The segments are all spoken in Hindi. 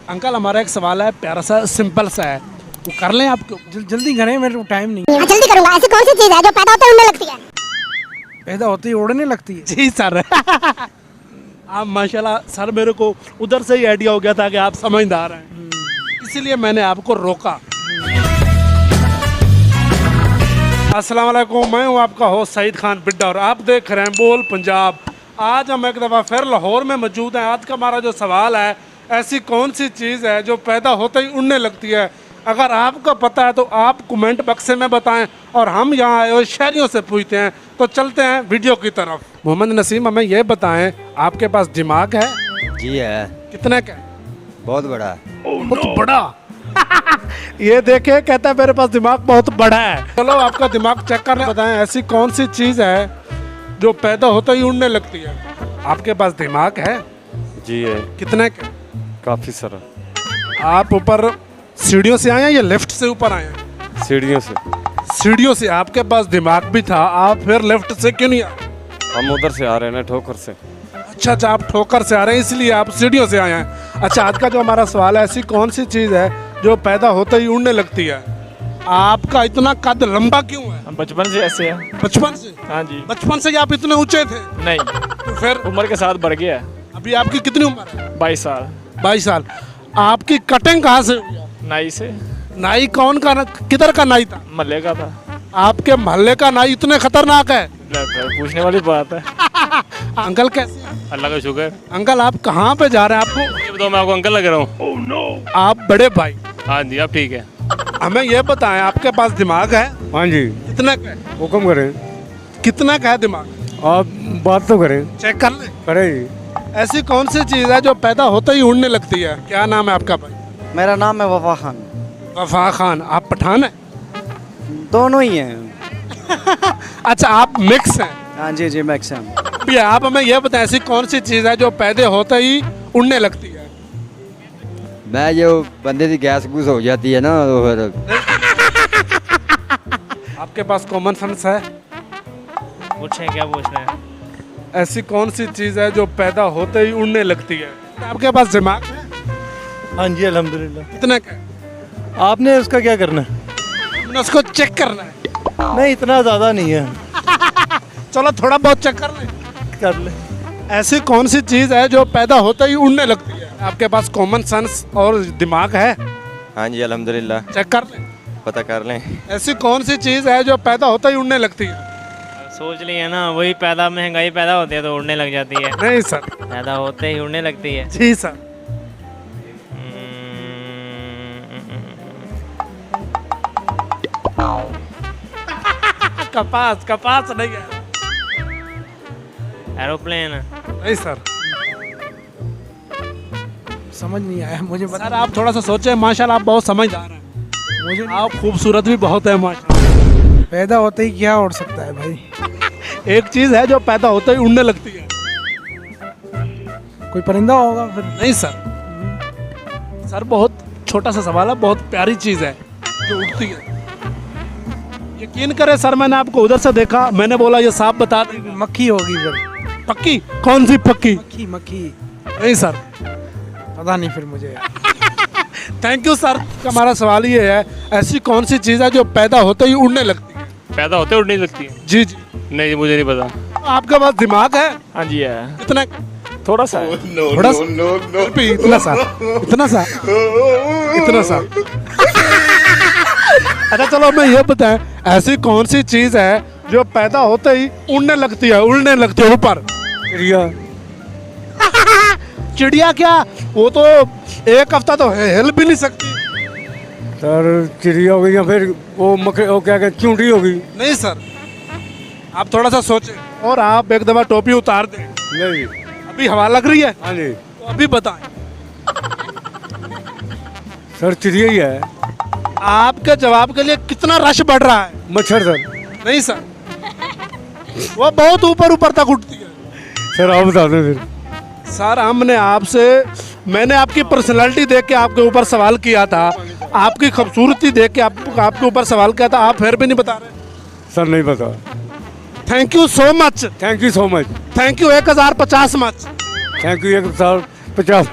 अंकल हमारा एक सवाल है, प्यारा सा सिंपल सा है, वो कर लें आपको? जल्दी करें, मेरे को टाइम नहीं। हाँ, जल्दी करूंगा। ऐसी कौन सी चीज है जो पैदा होते उड़ने लगती है? पैदा होते ही उड़ने लगती है। जी सर। आप माशाल्लाह सर, मेरे को उधर से ही आइडिया हो गया था कि आप समझदार हैं, इसीलिए मैंने आपको रोका। अस्सलाम वालेकुम, मैं हूँ आपका होस्ट सईद खान बिड्डा और आप देख रहे हैं बोल पंजाब। आज हम एक दफ़ा फिर लाहौर में मौजूद हैं। आज का हमारा जो सवाल है, ऐसी कौन सी चीज़ है जो पैदा होते ही उड़ने लगती है? अगर आपको पता है तो आप कमेंट बक्स में बताएं और हम यहाँ आए हुए शहरियों से पूछते हैं। तो चलते हैं वीडियो की तरफ। मोहम्मद नसीम, हमें ये बताएं, आपके पास दिमाग है? जी है, कितने का? बहुत बड़ा है। बहुत बड़ा। ये देखे, कहता है मेरे पास दिमाग बहुत बड़ा है। चलो आपका दिमाग चेक कर बताएं, ऐसी कौन सी चीज़ है जो पैदा होते ही उड़ने लगती है? आपके पास दिमाग है? जी है, कितने का? काफ़ी सारा। आप ऊपर सीढ़ियों से आए हैं या लिफ्ट से ऊपर आए हैं? सीढ़ियों से। सीढ़ियों से। आपके पास दिमाग भी था, आप फिर लिफ्ट से क्यों नहीं आए? हम उधर से आ रहे हैं ना, ठोकर से। अच्छा, आप ठोकर से आ रहे हैं इसलिए आप सीढ़ियों से आए हैं। अच्छा, आज का जो हमारा सवाल है, ऐसी कौन सी चीज़ है जो पैदा होते ही उड़ने लगती है? आपका इतना कद लंबा क्यों है? हम बचपन से ऐसे हैं। बचपन से? हाँ जी। बचपन से ही आप इतने ऊंचे थे? नहीं, तो फिर उम्र के साथ बढ़ गया। अभी आपकी कितनी उम्र है? 22 साल। 22 साल। आपकी कटिंग कहाँ से हुई है? नाई से। नाई कौन का? किधर का नाई था? मल्ले का था। आपके मोहल्ले का नाई इतने खतरनाक है? पूछने वाली बात है। अंकल कैसे हैं? अल्लाह का शुक्र। अंकल आप कहाँ पे जा रहे हैं? आपको ये बताओ, मैं आपको अंकल लग रहा हूँ? आप बड़े भाई। हाँ जी, अब ठीक है। हमें ये बताएं, आपके पास दिमाग है? हाँ जी, कितना का है? हुक्म करें। कितना का है दिमाग? आप बात तो करें। चेक कर ले। करें जी। ऐसी कौन सी चीज़ है जो पैदा होते ही उड़ने लगती है? क्या नाम है आपका भाई? मेरा नाम है वफा खान। वफा खान। आप पठान हैं? दोनों ही हैं। अच्छा, आप मिक्स हैं? हाँ जी जी, मैक्सिमम। भी आप हमें यह बताएं, ऐसी कौन सी चीज़ है जो पैदा होते ही उड़ने लगती है? मैं जो बंदे की गैस गूस हो जाती है ना, तो फिर आपके पास कॉमन सेंस है? पूछें, क्या पूछना है? ऐसी कौन सी चीज़ है जो पैदा होते ही उड़ने लगती है? आपके पास दिमाग है? हाँ जी, अल्हम्दुलिल्लाह। कितने का? आपने उसका क्या करना है? हमने उसको चेक करना है। नहीं, इतना ज़्यादा नहीं है। चलो थोड़ा बहुत चेक कर ले। कर ले। ऐसी कौन सी चीज़ है जो पैदा होते ही उड़ने लगती है? आपके पास कॉमन सेंस और दिमाग है? हाँ जी, अल्हम्दुलिल्लाह। चेक कर ले। पता कर लें। ऐसी कौन सी चीज़ है जो पैदा होते ही उड़ने लगती है? सोच लिए ना, वही पैदा महंगाई पैदा होती है तो उड़ने लग जाती है। नहीं सर। पैदा होते ही उड़ने लगती है। जी सर। कपास। कपास नहीं है। एरोप्लेन। नहीं सर। समझ नहीं आया मुझे। सर आप थोड़ा सा सोचे, माशाल्लाह आप बहुत समझदार हैं। मुझे आप खूबसूरत भी बहुत है माशाल्लाह। पैदा होते ही क्या उड़ सकता है भाई? एक चीज़ है जो पैदा होते ही उड़ने लगती है। कोई परिंदा होगा फिर? नहीं सर। सर बहुत छोटा सा सवाल है, बहुत प्यारी चीज़ है जो उड़ती है। यकीन करें सर, मैंने आपको उधर से देखा, मैंने बोला ये साफ बता देंगे। मक्खी होगी फिर। पक्की? कौन सी पक्की? मक्खी मक्खी। नहीं सर। पता नहीं फिर मुझे। Thank you sir. हमारा सवाल ये है, ऐसी कौन सी चीज़ है जो पैदा होते ही उड़ने लगती है? पैदा होते उड़ने लगती है? जी जी। नहीं, मुझे नहीं पता। आपके पास दिमाग है? हाँ जी है, कितना? थोड़ा सा है। थोड़ा सा? भी इतना सा? इतना सा? इतना सा? अच्छा चलो मैं ये बताएं, ऐसी कौन सी चीज़ है जो पैदा होते ही उड़ने लगती है? उड़ने लगती है ऊपर। चिड़िया। चिड़िया क्या? वो तो एक हफ्ता तो हिल भी नहीं सकती। सर चिड़िया हो गई या फिर वो क्या कहते, चूंटी होगी? नहीं सर। आप थोड़ा सा सोचें और आप एक दफ़ा टोपी उतार दें। नहीं। अभी हवा लग रही है? हाँ जी। तो अभी बताएं। सर चिड़िया ही है। आपके जवाब के लिए कितना रश बढ़ रहा है? मच्छर सर। नहीं सर, वो बहुत ऊपर ऊपर तक उठती है। सर आप बता दें फिर। सर मैंने आपकी पर्सनालिटी देख के आपके ऊपर सवाल किया था, आपकी खूबसूरती देख के आपके ऊपर सवाल किया था, आप फिर भी नहीं बता रहे। सर नहीं पता। Thank you so much. Thank you so much. Thank you 1050 much. Thank you 1050।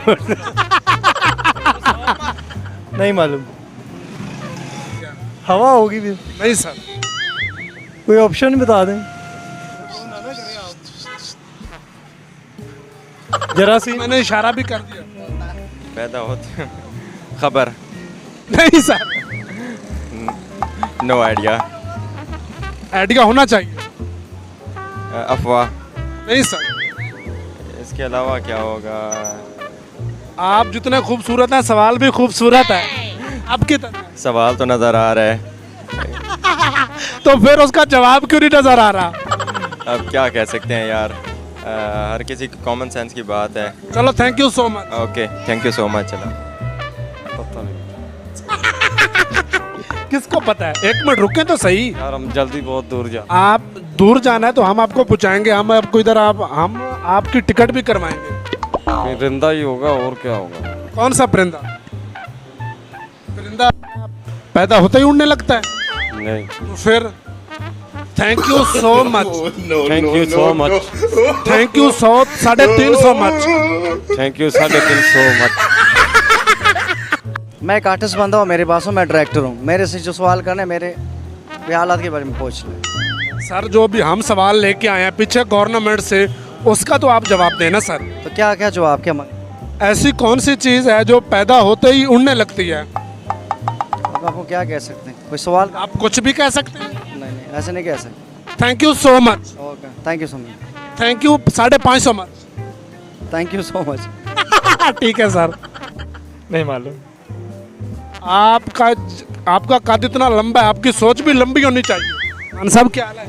नहीं मालूम। हवा होगी भी। नहीं सर। कोई ऑप्शन बता दें। जरासीम। मैंने इशारा भी कर दिया। पैदा होते खबर। नहीं सर। No idea. आइडिया होना चाहिए। अफवाह। नहीं सर। इसके अलावा क्या होगा? आप जितने खूबसूरत हैं सवाल भी खूबसूरत है आपकी तरह। सवाल तो नज़र आ रहा है, तो फिर उसका जवाब क्यों नहीं नजर आ रहा? अब क्या कह सकते हैं यार, हर किसी की कॉमन सेंस की बात है। चलो thank you so much. Okay thank you so much. चलो किसको पता है? एक मिनट रुके तो सही। यार हम जल्दी बहुत दूर जा। आप दूर जाना है तो हम आपको पहुंचाएंगे। हम आपको इधर हम आपकी टिकट भी करवाएंगे। परिंदा ही होगा और क्या होगा? कौन सा परिंदा? परिंदा पैदा होते ही उड़ने लगता है। नहीं। तो फिर thank you so much. Thank you so much. Thank you 350 much. Thank you 350 much. मैं एक आर्टिस्ट बंदा हूँ, मेरे पास हूँ, मैं डायरेक्टर हूँ। मेरे से जो सवाल करने मेरे हालात के बारे में पूछ लें। सर जो भी हम सवाल लेके आए हैं पीछे गवर्नमेंट से, उसका तो आप जवाब देना सर। तो क्या क्या जवाब क्या मांगे? ऐसी कौन सी चीज़ है जो पैदा होते ही उड़ने लगती है? अब आपको क्या कह सकते हैं? कोई सवाल? आप कुछ भी कह सकते हैं। नहीं ऐसे नहीं कह सकते। Thank you so much. Okay thank you so much. Thank you 550 much. Thank you so much. ठीक है सर। नहीं मालूम। आपका कद इतना लंबा है, आपकी सोच भी लंबी होनी चाहिए। खान साहब क्या हाल है?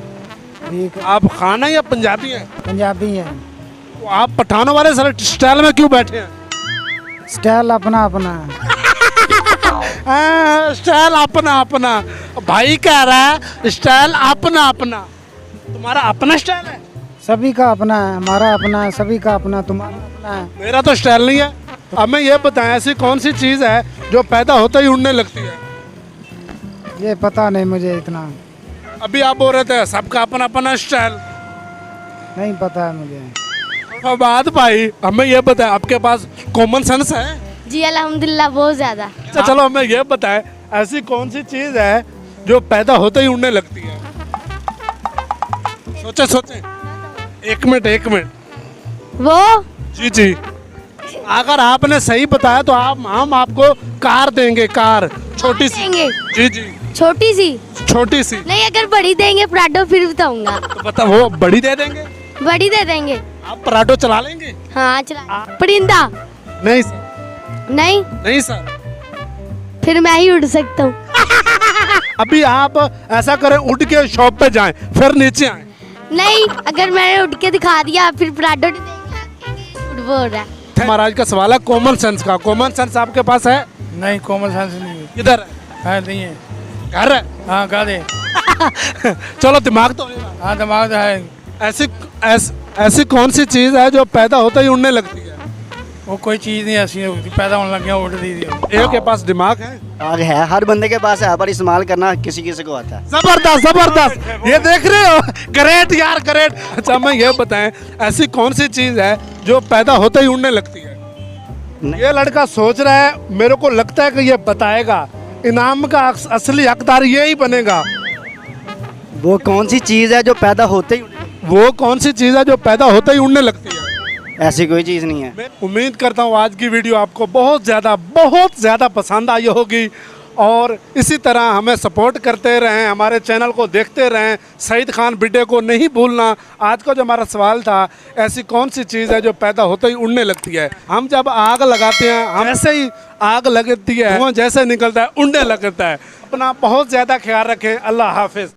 ठीक है। आप खान है या पंजाबी हैं? पंजाबी है। तो आप पठानों वाले सर स्टाइल में क्यों बैठे हैं? स्टाइल अपना अपना है। स्टाइल अपना अपना। भाई कह रहा है स्टाइल अपना अपना। तुम्हारा अपना स्टाइल है? सभी का अपना है, हमारा अपना है, सभी का अपना, तुम्हारा अपना है। मेरा तो स्टाइल नहीं है। अब मैं ये बताएं ऐसी कौन सी चीज़ है जो पैदा होते ही उड़ने लगती है? ये पता नहीं मुझे इतना। अभी आप बोल रहे थे सबका अपना अपना स्टाइल। नहीं पता है मुझे। फवाद भाई हमें ये बताएं आपके पास कॉमन सेंस है? जी अल्हम्दुलिल्लाह बहुत ज्यादा। अच्छा चलो हमें ये बताएं ऐसी कौन सी चीज़ है जो पैदा होते ही उड़ने लगती है? सोचे सोचे। एक मिनट। वो जी जी। अगर आपने सही बताया तो हम आपको कार देंगे, कार छोटी सी। देंगे? जी जी छोटी सी? छोटी सी। नहीं अगर बड़ी देंगे पराठो फिर बताऊंगा। तो बता वो बड़ी दे देंगे। बड़ी दे देंगे। आप पराठो चला लेंगे? हाँ चला। परिंदा? नहीं सर। नहीं सर। फिर मैं ही उड़ सकता हूँ। अभी आप ऐसा करें उठ के शॉप पे जाएं फिर नीचे आए। नहीं अगर मैंने उठ के दिखा दिया फिर पराठो नहीं देंगे। उड़ वो हो रहा है। महाराज का सवाल है कॉमन सेंस का। कॉमन सेंस आपके पास है? नहीं कॉमन सेंस नहीं है। किधर है नहीं है। घर है? हाँ गा दे। चलो दिमाग तो होगा। हाँ दिमाग तो है। ऐसी कौन सी चीज़ है जो पैदा होते ही उड़ने लगती है? वो कोई चीज़ नहीं ऐसी होती, पैदा होने लग गया उड़ दी थी। एक के पास दिमाग है? आग है, हर बंदे के पास है, पर इस्तेमाल करना किसी किसी को आता है। जबरदस्त। ये देख रहे हो? ग्रेट यार ग्रेट। अच्छा मैं ये बताएं ऐसी कौन सी चीज़ है जो पैदा होते ही उड़ने लगती है? ये लड़का सोच रहा है, मेरे को लगता है कि ये बताएगा। इनाम का असली हकदार ये ही बनेगा। वो कौन सी चीज़ है जो पैदा होते ही? वो कौन सी चीज़ है जो पैदा होते ही उड़ने लगती है? ऐसी कोई चीज़ नहीं है। मैं उम्मीद करता हूँ आज की वीडियो आपको बहुत ज़्यादा पसंद आई होगी और इसी तरह हमें सपोर्ट करते रहें, हमारे चैनल को देखते रहें। सईद खान वीडियो को नहीं भूलना। आज का जो हमारा सवाल था ऐसी कौन सी चीज़ है जो पैदा होते ही उड़ने लगती है? हम जब आग लगाते हैं हम ऐसे ही आग लगती है, धुआं जैसे निकलता है उड़ने लगता है। अपना बहुत ज़्यादा ख्याल रखें। अल्लाह हाफिज़।